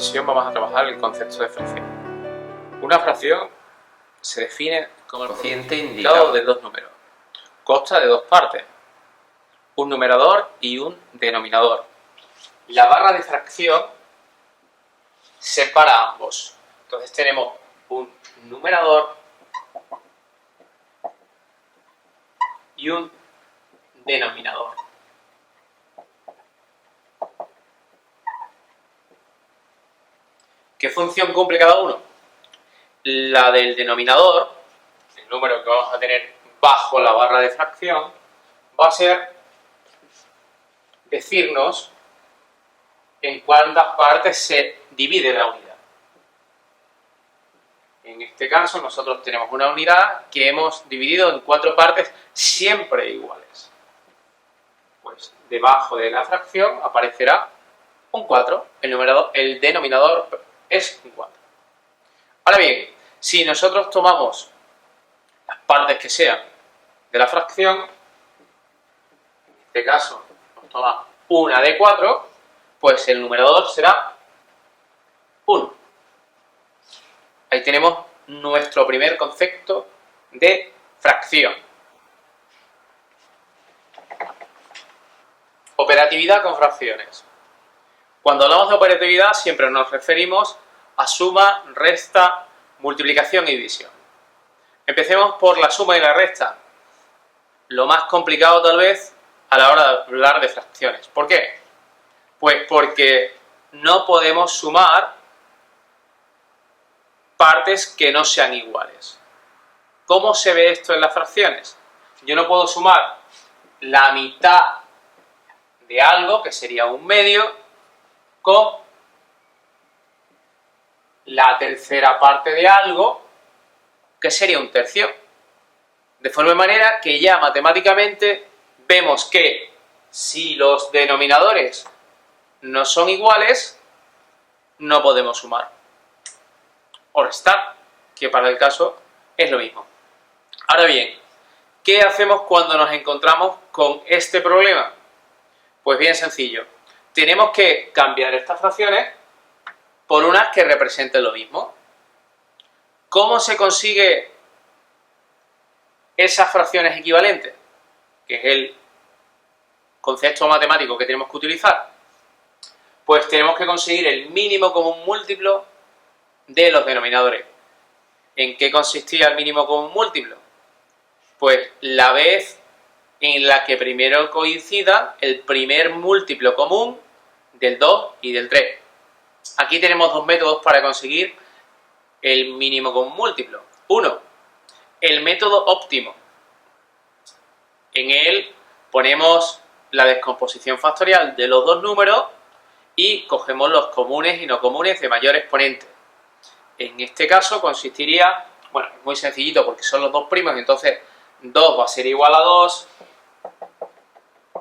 sesión vamos a trabajar el concepto de fracción. Una fracción se define como el cociente indicado de dos números. Consta de dos partes, un numerador y un denominador. La barra de fracción separa ambos. Entonces tenemos un numerador y un denominador. ¿Qué función cumple cada uno? La del denominador, el número que vamos a tener bajo la barra de fracción, va a ser decirnos en cuántas partes se divide la unidad. En este caso nosotros tenemos una unidad que hemos dividido en 4 partes siempre iguales. Pues debajo de la fracción aparecerá un 4, el denominador es un 4. Ahora bien, si nosotros tomamos las partes que sean de la fracción, en este caso nos toma una de 4, pues el numerador será 1. Ahí tenemos nuestro primer concepto de fracción. Operatividad con fracciones. Cuando hablamos de operatividad siempre nos referimos a suma, resta, multiplicación y división. Empecemos por la suma y la resta. Lo más complicado tal vez a la hora de hablar de fracciones. ¿Por qué? Pues porque no podemos sumar partes que no sean iguales. ¿Cómo se ve esto en las fracciones? Yo no puedo sumar la mitad de algo, que sería un medio, con la tercera parte de algo, que sería un tercio. De forma manera que ya matemáticamente vemos que si los denominadores no son iguales, no podemos sumar o restar, que para el caso es lo mismo. Ahora bien, ¿qué hacemos cuando nos encontramos con este problema? Pues bien sencillo, tenemos que cambiar estas fracciones por unas que representen lo mismo. ¿Cómo se consigue esas fracciones equivalentes? Que es el concepto matemático que tenemos que utilizar. Pues tenemos que conseguir el mínimo común múltiplo de los denominadores. ¿En qué consistía el mínimo común múltiplo? Pues la vez en la que primero coincida el primer múltiplo común del 2 y del 3. Aquí tenemos dos métodos para conseguir el mínimo común múltiplo. Uno, el método óptimo. En él ponemos la descomposición factorial de los dos números y cogemos los comunes y no comunes de mayor exponente. En este caso consistiría, bueno, es muy sencillito porque son los dos primos, entonces 2 va a ser igual a 2,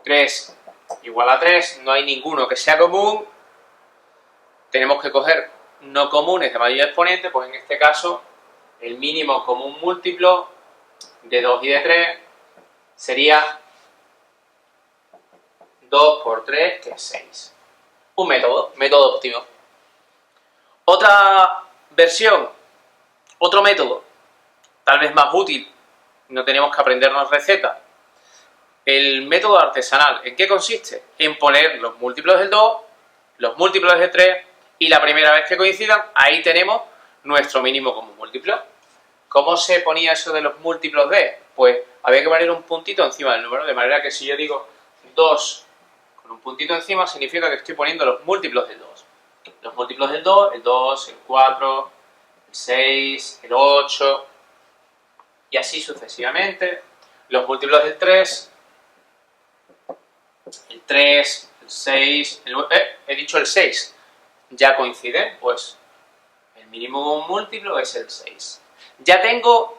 3 igual a 3, no hay ninguno que sea común, tenemos que coger no comunes de mayor exponente, pues en este caso el mínimo común múltiplo de 2 y de 3 sería 2 por 3, que es 6. Un método óptimo. Otra versión, otro método, tal vez más útil, no tenemos que aprendernos recetas. El método artesanal, ¿en qué consiste? En poner los múltiplos del 2, los múltiplos del 3 y la primera vez que coincidan, ahí tenemos nuestro mínimo común múltiplo. ¿Cómo se ponía eso de los múltiplos de? Pues había que poner un puntito encima del número, de manera que si yo digo 2 con un puntito encima, significa que estoy poniendo los múltiplos del 2. Los múltiplos del 2, el 2, el 4, el 6, el 8, y así sucesivamente. Los múltiplos del 3, el 3, el 6, he dicho el 6, ya coinciden, pues el mínimo múltiplo es el 6. Ya tengo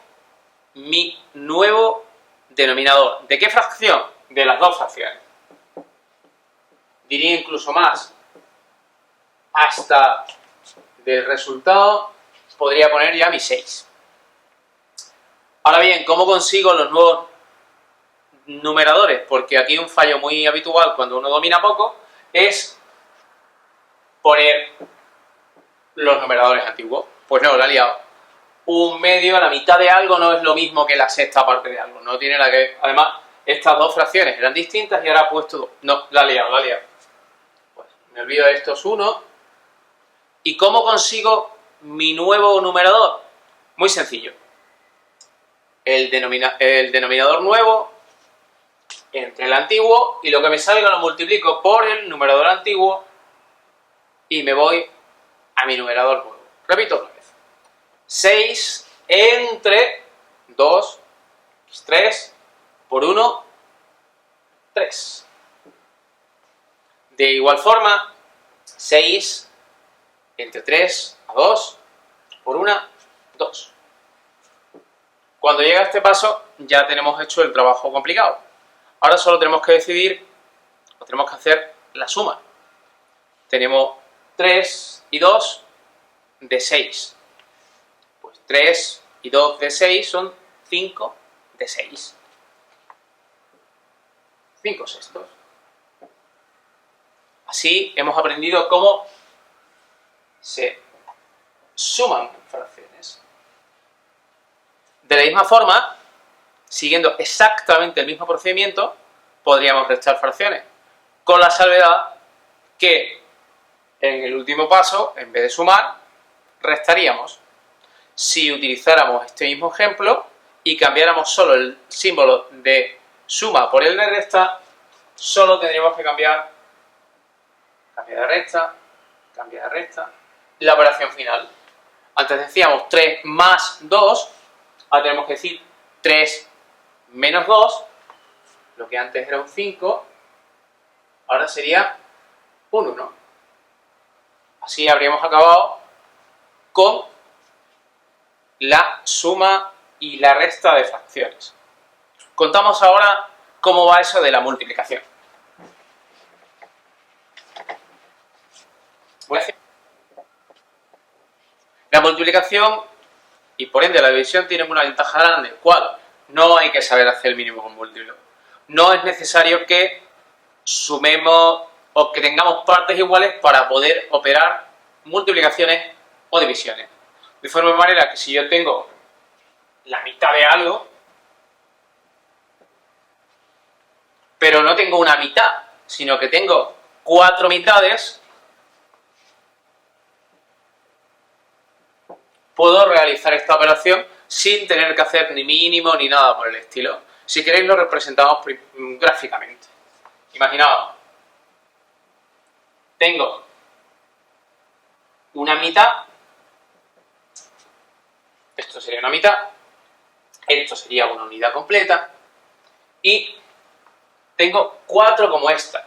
mi nuevo denominador. ¿De qué fracción? De las dos fracciones. Diría incluso más. Hasta del resultado podría poner ya mi 6. Ahora bien, ¿cómo consigo los nuevos numeradores? Porque aquí un fallo muy habitual cuando uno domina poco es poner los numeradores antiguos. Pues no, la he liado. Un medio, la mitad de algo no es lo mismo que la sexta parte de algo. No tiene nada que ver. Además, estas dos fracciones eran distintas y ahora he puesto dos. No, la he liado, la he liado. Pues me olvido de estos 1. ¿Y cómo consigo mi nuevo numerador? Muy sencillo. El denominador nuevo entre el antiguo y lo que me salga lo multiplico por el numerador antiguo y me voy a mi numerador nuevo. Repito otra vez. 6 entre 2, 3, por 1, 3. De igual forma, 6 entre 3 a 2, por 1, 2. Cuando llega a este paso, ya tenemos hecho el trabajo complicado. Ahora solo tenemos que decidir, o tenemos que hacer la suma. Tenemos 3 y 2 de 6. Pues 3 y 2 de 6 son 5 de 6. 5 sextos. Así hemos aprendido cómo se suman fracciones. De la misma forma, siguiendo exactamente el mismo procedimiento, podríamos restar fracciones, con la salvedad que en el último paso, en vez de sumar, restaríamos. Si utilizáramos este mismo ejemplo y cambiáramos solo el símbolo de suma por el de resta, solo tendríamos que cambiar de resta, la operación final. Antes decíamos 3 más 2, ahora tenemos que decir 3 menos 2, lo que antes era un 5, ahora sería un 1. Así habríamos acabado con la suma y la resta de fracciones. Contamos ahora cómo va eso de la multiplicación. La multiplicación y por ende la división tienen una ventaja grande. ¿Cuál? No hay que saber hacer el mínimo con múltiplo. No es necesario que sumemos o que tengamos partes iguales para poder operar multiplicaciones o divisiones. De forma manera que si yo tengo la mitad de algo, pero no tengo una mitad, sino que tengo 4 mitades, puedo realizar esta operación sin tener que hacer ni mínimo ni nada por el estilo. Si queréis lo representamos gráficamente. Imaginaos, tengo una mitad, esto sería una mitad, esto sería una unidad completa, y tengo 4 como esta.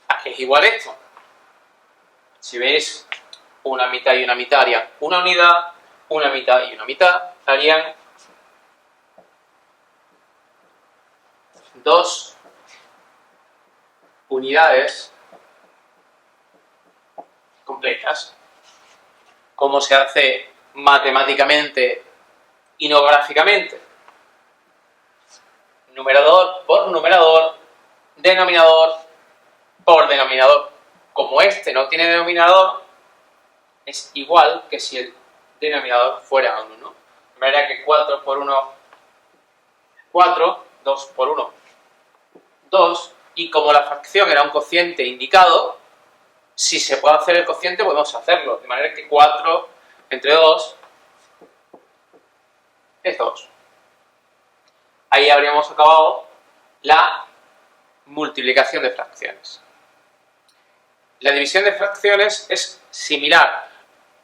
¿A qué es igual esto? Si veis, una mitad y una mitad harían una unidad, una mitad y una mitad harían 2 unidades completas. ¿Cómo se hace matemáticamente y no gráficamente? Numerador por numerador, denominador por denominador. Como este no tiene denominador, es igual que si el denominador fuera 1, ¿no? De manera que 4 por 1, 4, 2 por 1, 2, y como la fracción era un cociente indicado, si se puede hacer el cociente podemos hacerlo, de manera que 4 entre 2 es 2. Ahí habríamos acabado la multiplicación de fracciones. La división de fracciones es similar,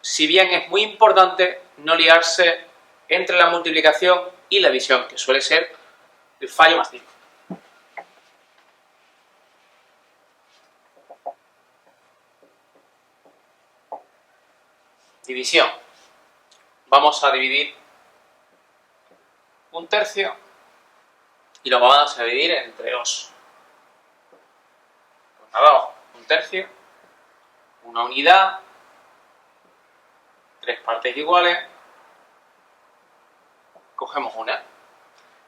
si bien es muy importante no liarse entre la multiplicación y la división, que suele ser el fallo más típico. División. Vamos a dividir un tercio y lo vamos a dividir entre 2. Pues nada, un tercio, una unidad, 3 partes iguales, cogemos una.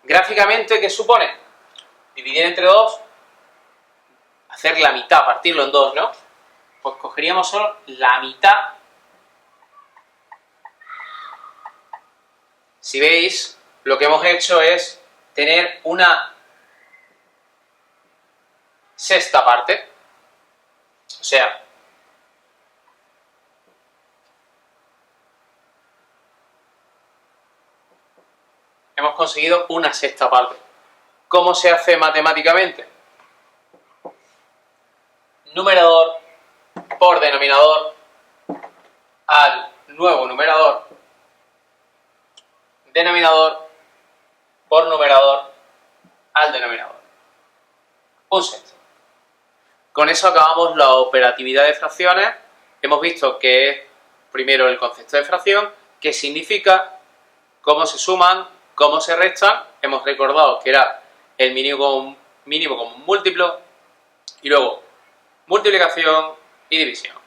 Gráficamente, ¿qué supone? Dividir entre 2, hacer la mitad, partirlo en 2, ¿no? Pues cogeríamos solo la mitad. Si veis, lo que hemos hecho es tener una sexta parte. O sea, hemos conseguido una sexta parte. ¿Cómo se hace matemáticamente? Numerador por denominador al nuevo numerador, denominador por numerador al denominador. Un sexto. Con eso acabamos la operatividad de fracciones. Hemos visto que es primero el concepto de fracción, qué significa, cómo se suman, cómo se restan. Hemos recordado que era el mínimo común múltiplo y luego multiplicación y división.